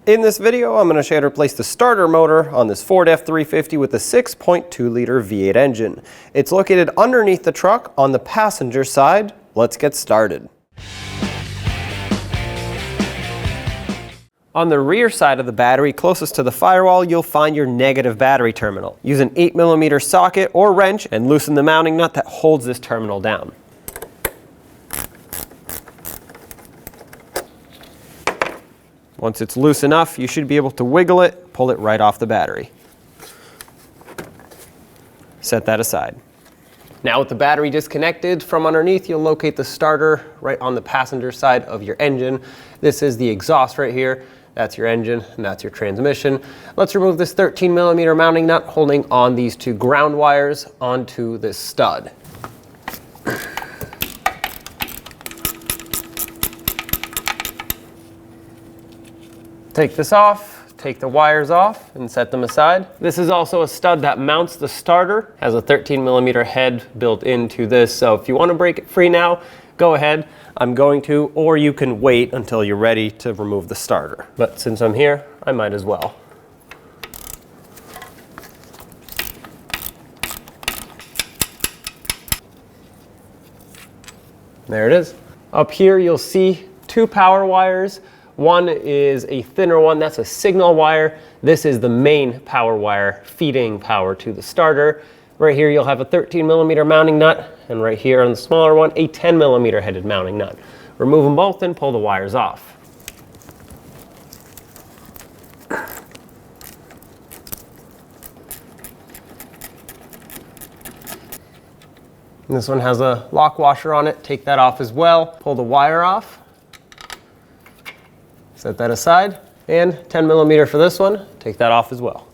In this video, I'm going to show you how to replace the starter motor on this Ford F-350 with a 6.2 liter V8 engine. It's located underneath the truck on the passenger side. Let's get started. On the rear side of the battery, closest to the firewall, you'll find your negative battery terminal. Use an 8mm socket or wrench and loosen the mounting nut that holds this terminal down. Once it's loose enough, you should be able to wiggle it, pull it right off the battery. Set that aside. Now with the battery disconnected from underneath, you'll locate the starter right on the passenger side of your engine. This is the exhaust right here. That's your engine and that's your transmission. Let's remove this 13mm mounting nut holding on these two ground wires onto this stud. Take this off, take the wires off and set them aside. This is also a stud that mounts the starter, has a 13mm head built into this, so if you want to break it free now, go ahead. I'm going to, or you can wait until you're ready to remove the starter. But since I'm here, I might as well. There it is. Up here you'll see two power wires. One is a thinner one, that's a signal wire. This is the main power wire feeding power to the starter. Right here you'll have a 13mm mounting nut, and right here on the smaller one, a 10mm headed mounting nut. Remove them both and pull the wires off. And this one has a lock washer on it, take that off as well. Pull the wire off. Set that aside, and 10mm for this one, take that off as well.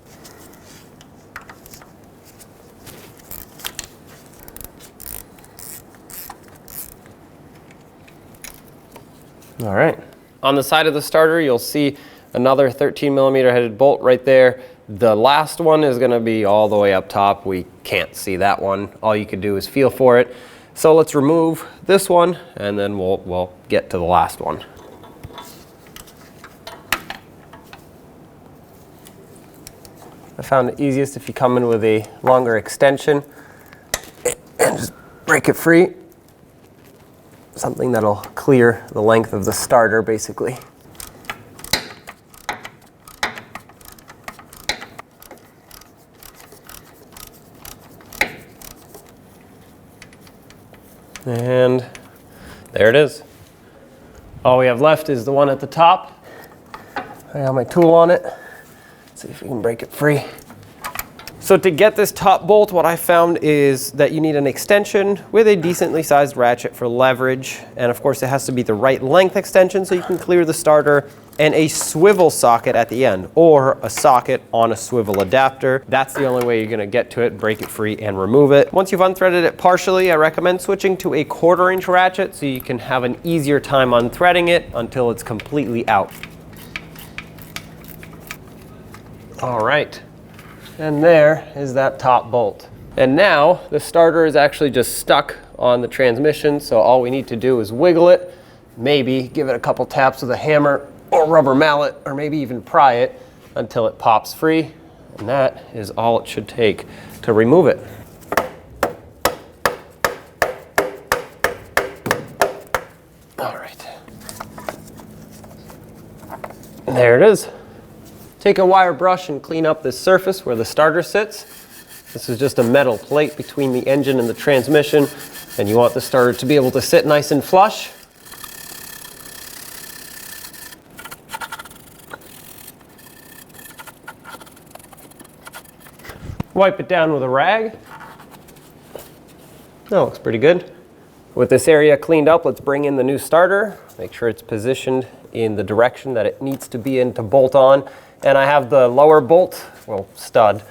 All right, on the side of the starter, you'll see another 13mm headed bolt right there. The last one is gonna be all the way up top. We can't see that one. All you can do is feel for it. So let's remove this one, and then we'll get to the last one. I found it easiest if you come in with a longer extension and just break it free. Something that'll clear the length of the starter, basically. And there it is. All we have left is the one at the top. I got my tool on it. See if we can break it free. So to get this top bolt, what I found is that you need an extension with a decently sized ratchet for leverage. And of course it has to be the right length extension so you can clear the starter, and a swivel socket at the end, or a socket on a swivel adapter. That's the only way you're gonna get to it, break it free and remove it. Once you've unthreaded it partially, I recommend switching to a 1/4" ratchet so you can have an easier time unthreading it until it's completely out. All right, and there is that top bolt. And now the starter is actually just stuck on the transmission, so all we need to do is wiggle it, maybe give it a couple taps with a hammer or rubber mallet, or maybe even pry it until it pops free. And that is all it should take to remove it. All right, and there it is. Take a wire brush and clean up this surface where the starter sits. This is just a metal plate between the engine and the transmission, and you want the starter to be able to sit nice and flush. Wipe it down with a rag. That looks pretty good. With this area cleaned up, let's bring in the new starter. Make sure it's positioned in the direction that it needs to be in to bolt on. And I have the lower bolt, well, stud,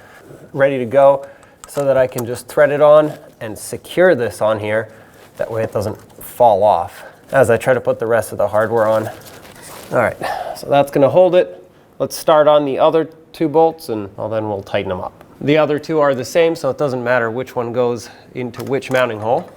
ready to go so that I can just thread it on and secure this on here. That way it doesn't fall off as I try to put the rest of the hardware on. All right, so that's gonna hold it. Let's start on the other two bolts, and well, then we'll tighten them up. The other two are the same, so it doesn't matter which one goes into which mounting hole.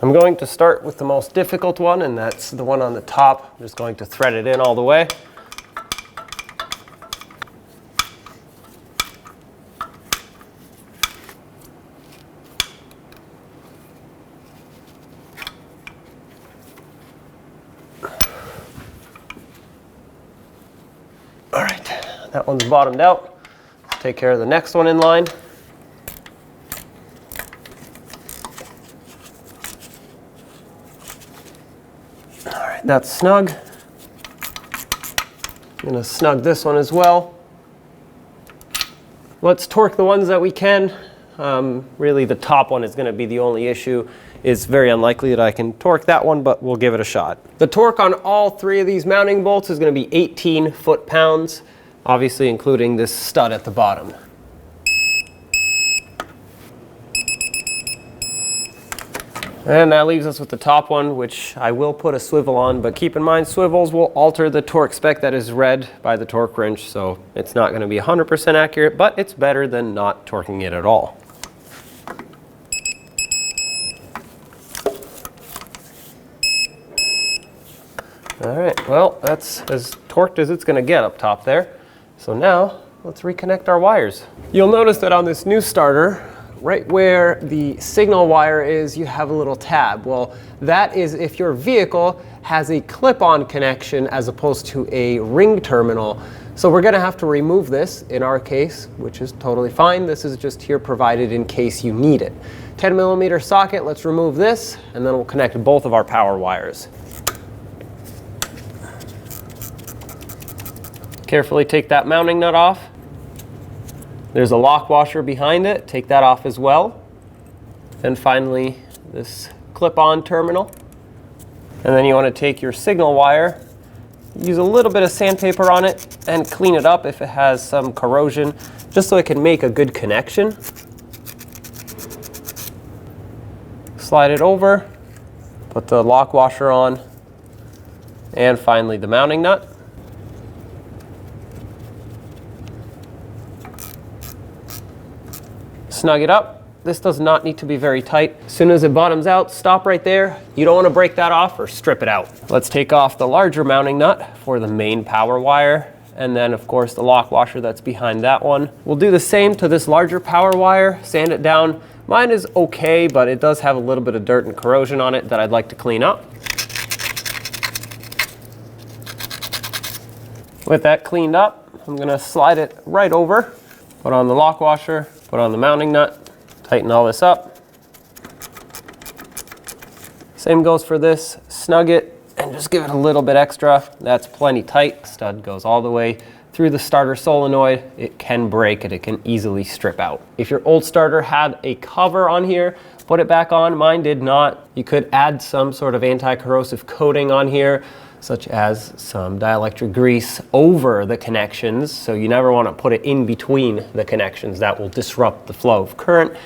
I'm going to start with the most difficult one, and that's the one on the top. I'm just going to thread it in all the way. All right, that one's bottomed out. Take care of the next one in line. All right, that's snug. I'm gonna snug this one as well. Let's torque the ones that we can. Really, the top one is gonna be the only issue. It's very unlikely that I can torque that one, but we'll give it a shot. The torque on all three of these mounting bolts is going to be 18 foot-pounds, obviously including this stud at the bottom. And that leaves us with the top one, which I will put a swivel on, but keep in mind swivels will alter the torque spec that is read by the torque wrench, so it's not going to be 100% accurate, but it's better than not torquing it at all. All right, well, that's as torqued as it's going to get up top there. So now, let's reconnect our wires. You'll notice that on this new starter, right where the signal wire is, you have a little tab. Well, that is if your vehicle has a clip-on connection as opposed to a ring terminal. So we're going to have to remove this in our case, which is totally fine. This is just here provided in case you need it. 10mm socket, let's remove this, and then we'll connect both of our power wires. Carefully take that mounting nut off. There's a lock washer behind it. Take that off as well. And finally, this clip-on terminal. And then you want to take your signal wire, use a little bit of sandpaper on it, and clean it up if it has some corrosion, just so it can make a good connection. Slide it over, put the lock washer on, and finally the mounting nut. Snug it up. This does not need to be very tight. As soon as it bottoms out, stop right there. You don't want to break that off or strip it out. Let's take off the larger mounting nut for the main power wire, and then of course the lock washer that's behind that one. We'll do the same to this larger power wire, sand it down. Mine is okay, but it does have a little bit of dirt and corrosion on it that I'd like to clean up. With that cleaned up, I'm gonna slide it right over, put on the lock washer, put on the mounting nut, tighten all this up. Same goes for this, snug it and just give it a little bit extra. That's plenty tight. Stud goes all the way through the starter solenoid. It can break and it can easily strip out. If your old starter had a cover on here, put it back on. Mine did not. You could add some sort of anti-corrosive coating on here, such as some dielectric grease over the connections. So you never want to put it in between the connections. That will disrupt the flow of current.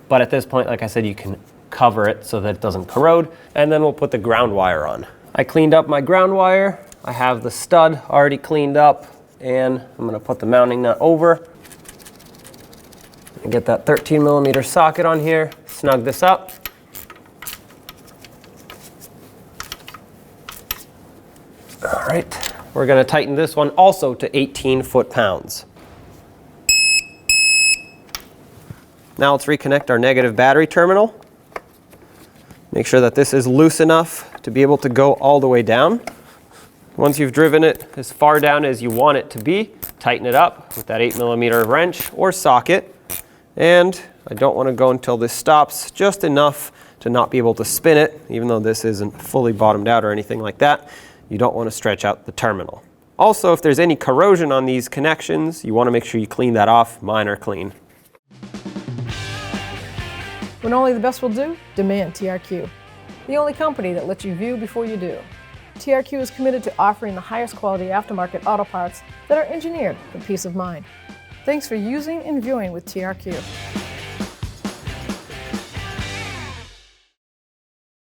But at this point, like I said, you can cover it so that it doesn't corrode. And then we'll put the ground wire on. I cleaned up my ground wire. I have the stud already cleaned up, and I'm going to put the mounting nut over. And get that 13mm socket on here, snug this up. All right, we're going to tighten this one also to 18 foot-pounds. Now let's reconnect our negative battery terminal. Make sure that this is loose enough to be able to go all the way down. Once you've driven it as far down as you want it to be, tighten it up with that 8mm wrench or socket. And I don't want to go until this stops, just enough to not be able to spin it, even though this isn't fully bottomed out or anything like that. You don't want to stretch out the terminal. Also, if there's any corrosion on these connections, you want to make sure you clean that off. Mine are clean. When only the best will do, demand TRQ. The only company that lets you view before you do. TRQ is committed to offering the highest quality aftermarket auto parts that are engineered for peace of mind. Thanks for using and viewing with TRQ.